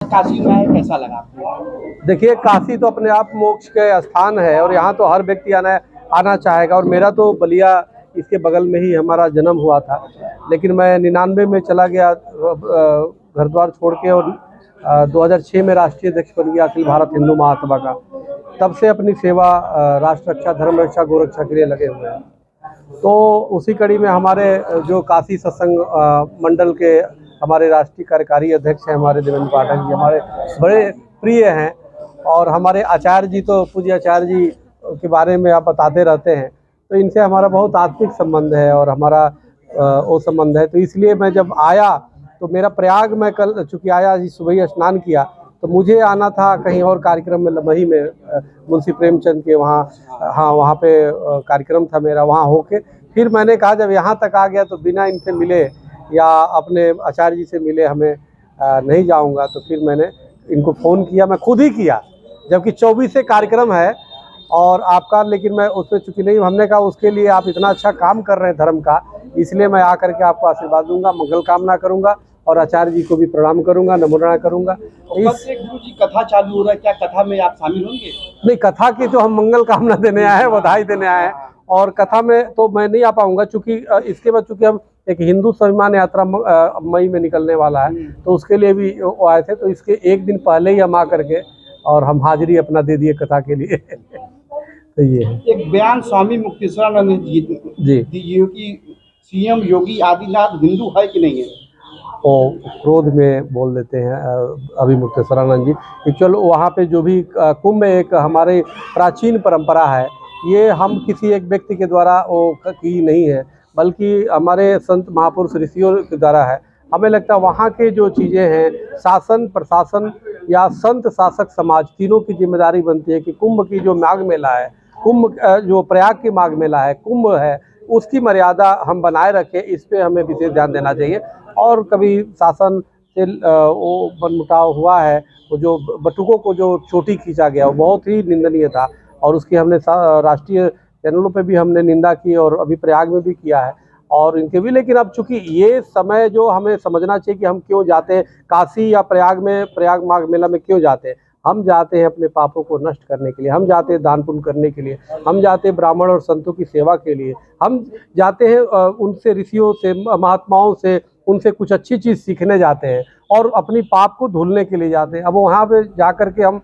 काशी में आए, कैसा लगा आपको? देखिए, काशी तो अपने आप मोक्ष के स्थान है और यहाँ तो हर व्यक्ति आना चाहेगा। और मेरा तो बलिया इसके बगल में ही हमारा जन्म हुआ था, लेकिन मैं 99 में चला गया घर द्वार छोड़ के, और 2006 में राष्ट्रीय अध्यक्ष बन गया अखिल भारत हिंदू महासभा का। तब से अपनी सेवा राष्ट्र रक्षा, धर्म रक्षा, गौ रक्षा के लिए लगे हुए हैं। तो उसी कड़ी में हमारे जो काशी सत्संग मंडल के हमारे राष्ट्रीय कार्यकारी अध्यक्ष हैं हमारे देवेंद्र पाठक जी, हमारे बड़े प्रिय हैं। और हमारे आचार्य जी, तो पूज्य आचार्य जी के बारे में आप बताते रहते हैं, तो इनसे हमारा बहुत आत्मिक संबंध है और हमारा वो संबंध है। तो इसलिए मैं जब आया तो मेरा प्रयाग, मैं कल चूँकि आया जी, सुबह ही स्नान किया, तो मुझे आना था कहीं और कार्यक्रम में, लमही में मुंशी प्रेमचंद के वहाँ, हाँ वहाँ पे कार्यक्रम था मेरा। वहाँ होके फिर मैंने कहा जब यहाँ तक आ गया तो बिना इनसे मिले या अपने आचार्य जी से मिले हमें नहीं जाऊँगा। तो फिर मैंने इनको फ़ोन किया, मैं खुद ही किया, जबकि 24 से कार्यक्रम है और आपका, लेकिन मैं उसमें चूँकि नहीं, हमने कहा उसके लिए आप इतना अच्छा काम कर रहे हैं धर्म का, इसलिए मैं आकर के आपको आशीर्वाद दूंगा, मंगल कामना करूंगा और आचार्य जी को भी प्रणाम करूंगा, नमोना करूंगा। कब से गुरु जी कथा चालू हो रहा है, क्या कथा में आप शामिल होंगे? नहीं, कथा की तो हम मंगल कामना देने आए हैं, बधाई देने आए हैं, और कथा में तो मैं नहीं आ पाऊंगा, चूँकि इसके बाद चूँकि हम एक हिंदू स्वाभिमान यात्रा मई में निकलने वाला है, तो उसके लिए भी वो आए थे। तो इसके एक दिन पहले ही हम आ करके और हम हाजिरी अपना दे दिए कथा के लिए। तो ये है। एक बयान स्वामी मुक्तेश्वरानंद जी दीजिए कि सीएम योगी आदित्यनाथ हिंदू है कि नहीं है? वो क्रोध में बोल देते हैं अभी मुक्तेश्वरानंद जी। एक्चुअल वहाँ पे जो भी कुंभ एक हमारे प्राचीन परंपरा है, ये हम किसी एक व्यक्ति के द्वारा वो की नहीं है, बल्कि हमारे संत महापुरुष ऋषियों के द्वारा है। हमें लगता है वहाँ के जो चीज़ें हैं, शासन प्रशासन या संत शासक समाज, तीनों की जिम्मेदारी बनती है कि कुंभ की जो माघ मेला है, कुंभ जो प्रयाग की माघ मेला है, कुंभ है, उसकी मर्यादा हम बनाए रखें, इस पे हमें विशेष ध्यान देना चाहिए। और कभी शासन से वो मनमुटाव हुआ है, वो जो बटुकों को जो चोटी खींचा गया, वो बहुत ही निंदनीय था, और उसकी हमने राष्ट्रीय चैनलों पे भी हमने निंदा की और अभी प्रयाग में भी किया है और इनके भी। लेकिन अब चूंकि ये समय जो हमें समझना चाहिए कि हम क्यों जाते हैं काशी या प्रयाग में, प्रयाग माघ मेला में क्यों जाते हैं। हम जाते हैं अपने पापों को नष्ट करने के लिए, हम जाते हैं दान पुण्य करने के लिए, हम जाते हैं ब्राह्मण और संतों की सेवा के लिए, हम जाते हैं उनसे, ऋषियों से, महात्माओं से, उनसे कुछ अच्छी चीज़ सीखने जाते हैं और अपनी पाप को धुलने के लिए जाते हैं। अब वहाँ पे जा कर के हम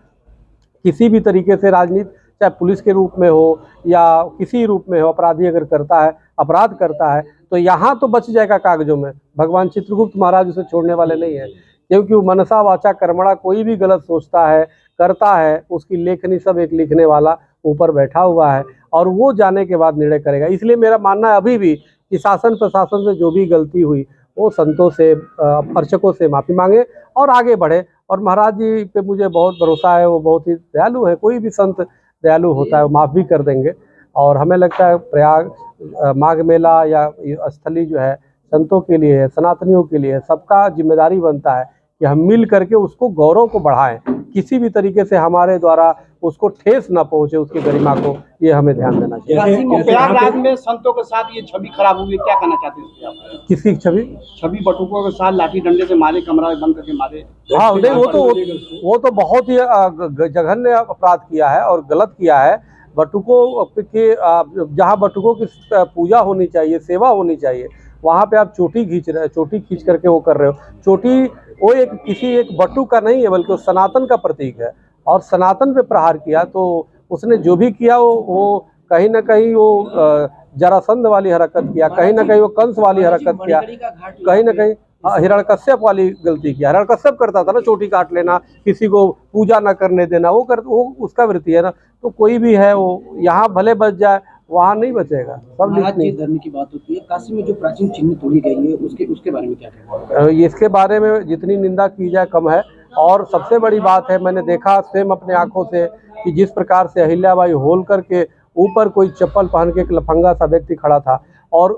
किसी भी तरीके से राजनीति, चाहे पुलिस के रूप में हो या किसी रूप में हो, अपराधी अगर करता है, अपराध करता है, तो यहाँ तो बच जाएगा कागजों में, भगवान चित्रगुप्त महाराज उसे छोड़ने वाले नहीं है। क्योंकि वो मनसा वाचा कर्मणा, कोई भी गलत सोचता है, करता है, उसकी लेखनी सब एक लिखने वाला ऊपर बैठा हुआ है और वो जाने के बाद निर्णय करेगा। इसलिए मेरा मानना है अभी भी कि शासन प्रशासन से जो भी गलती हुई वो संतों से, अर्चकों से माफ़ी मांगे और आगे बढ़े। और महाराज जी पे मुझे बहुत भरोसा है, वो बहुत ही दयालु है, कोई भी संत दयालु होता है, वो माफ़ भी कर देंगे। और हमें लगता है प्रयाग माघ मेला या स्थली जो है संतों के लिए है, सनातनियों के लिए है, सबका जिम्मेदारी बनता है कि हम मिल करके उसको गौरव को बढ़ाएं, किसी भी तरीके से हमारे द्वारा उसको ठेस ना पहुंचे, उसकी गरिमा को, ये हमें ध्यान देना चाहिए। प्रयागराज में संतों के साथ ये छवि खराब हुई, क्या कहना चाहते हैं? किसी छवि बटुकों के साथ लाठी डंडे से मारे, कमरा बंद करके मारे। हाँ, नहीं, वो तो बहुत ही जघन्य अपराध किया है और गलत किया है। बटुकों के जहाँ बटुकों की पूजा होनी चाहिए, सेवा होनी चाहिए, वहाँ पे आप चोटी खींच रहे हैं, चोटी खींच करके वो कर रहे हो। चोटी वो एक किसी एक बटुक का नहीं है, बल्कि वो सनातन का प्रतीक है और सनातन पे प्रहार किया। तो उसने जो भी किया वो कहीं ना कहीं वो जरासंध वाली हरकत किया, कहीं ना कहीं वो कंस वाली हरकत किया, कहीं ना कहीं हिरण्यकश्यप वाली गलती किया। हिरण्यकश्यप करता था ना, चोटी काट लेना, किसी को पूजा ना करने देना, वो उसका वृत्ति है ना। तो कोई भी है वो यहाँ भले बच जाए, वहाँ नहीं बचेगा। सब धर्म की बात होती है, काशी में जो प्राचीन चिन्ह तोड़ी गई है उसके बारे में क्या कहना है? इसके बारे में जितनी निंदा की जाए कम है। और सबसे बड़ी बात है, मैंने देखा स्वयं अपने आंखों से कि जिस प्रकार से अहिल्याबाई होलकर के ऊपर कोई चप्पल पहन के एक लफंगा सा व्यक्ति खड़ा था और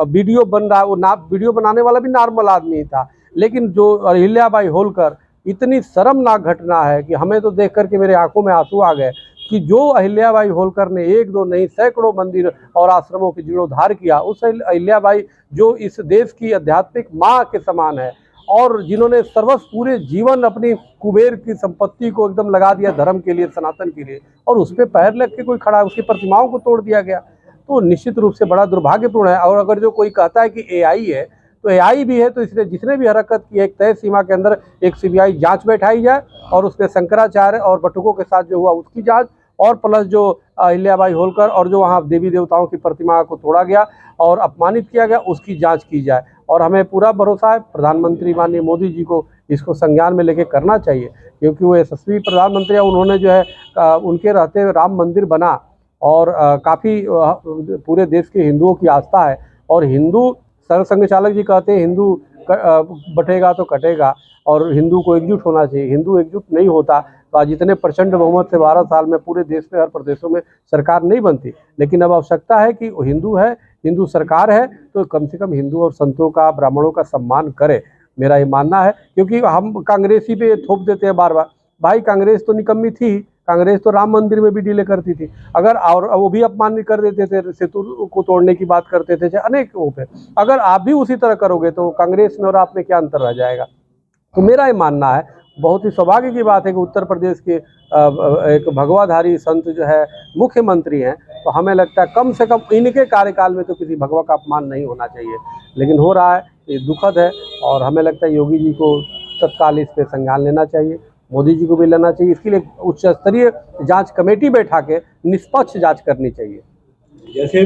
वीडियो बन रहा, वो वीडियो बनाने वाला भी नॉर्मल आदमी था, लेकिन जो अहिल्याबाई होलकर, इतनी शर्मनाक घटना है कि हमें तो देख करके मेरे आंखों में आंसू आ गए कि जो अहिल्याबाई होलकर ने एक दो नहीं सैकड़ों मंदिर और आश्रमों की जीर्णोद्धार किया, उस अहिल्याबाई जो इस देश की आध्यात्मिक माँ के समान है और जिन्होंने सर्वस्व पूरे जीवन अपनी कुबेर की संपत्ति को एकदम लगा दिया धर्म के लिए, सनातन के लिए, और उस पर पैर लग के कोई खड़ा, उसकी प्रतिमाओं को तोड़ दिया गया, तो निश्चित रूप से बड़ा दुर्भाग्यपूर्ण है। और अगर जो कोई कहता है कि एआई है, तो एआई भी है, तो इसने जिसने भी हरकत की है, एक तय सीमा के अंदर एक सीबीआई जांच बैठाई जाए और उसमें शंकराचार्य और बटुकों के साथ जो हुआ उसकी जांच, और प्लस जो अहिल्याबाई होलकर और जो वहाँ देवी देवताओं की प्रतिमा को तोड़ा गया और अपमानित किया गया, उसकी जांच की जाए। और हमें पूरा भरोसा है प्रधानमंत्री माननीय मोदी जी को इसको संज्ञान में लेके करना चाहिए, क्योंकि वो यशस्वी प्रधानमंत्री है। उन्होंने जो है उनके रहते हुए राम मंदिर बना और काफ़ी पूरे देश के हिंदुओं की आस्था है। और हिंदू सरसंघ चालक जी कहते हैं हिंदू बटेगा तो कटेगा, और हिंदू को एकजुट होना चाहिए। हिंदू एकजुट नहीं होता तो आज इतने प्रचंड बहुमत से 12 साल में पूरे देश में हर प्रदेशों में सरकार नहीं बनती। लेकिन अब आवश्यकता है कि हिंदू है, हिंदू सरकार है, तो कम से कम हिंदू और संतों का, ब्राह्मणों का सम्मान करे, मेरा ये मानना है। क्योंकि हम कांग्रेसी पे थोप देते हैं बार बार, भाई कांग्रेस तो निकम्मी थी, कांग्रेस तो राम मंदिर में भी डीले करती थी, अगर और वो भी अपमानित कर देते थे, सेतु को तोड़ने की बात करते थे, अनेक वो पे। अगर आप भी उसी तरह करोगे तो कांग्रेस में और आप में क्या अंतर रह जाएगा। तो मेरा ये मानना है, बहुत ही सौभाग्य की बात है कि उत्तर प्रदेश के एक भगवाधारी संत जो है मुख्यमंत्री हैं, तो हमें लगता है कम से कम इनके कार्यकाल में तो किसी भगवा का अपमान नहीं होना चाहिए, लेकिन हो रहा है, ये दुखद है। और हमें लगता है योगी जी को तत्काल इस पर संज्ञान लेना चाहिए, मोदी जी को भी लेना चाहिए। इसके लिए उच्च स्तरीय जांच कमेटी बैठा के निष्पक्ष जांच करनी चाहिए। जैसे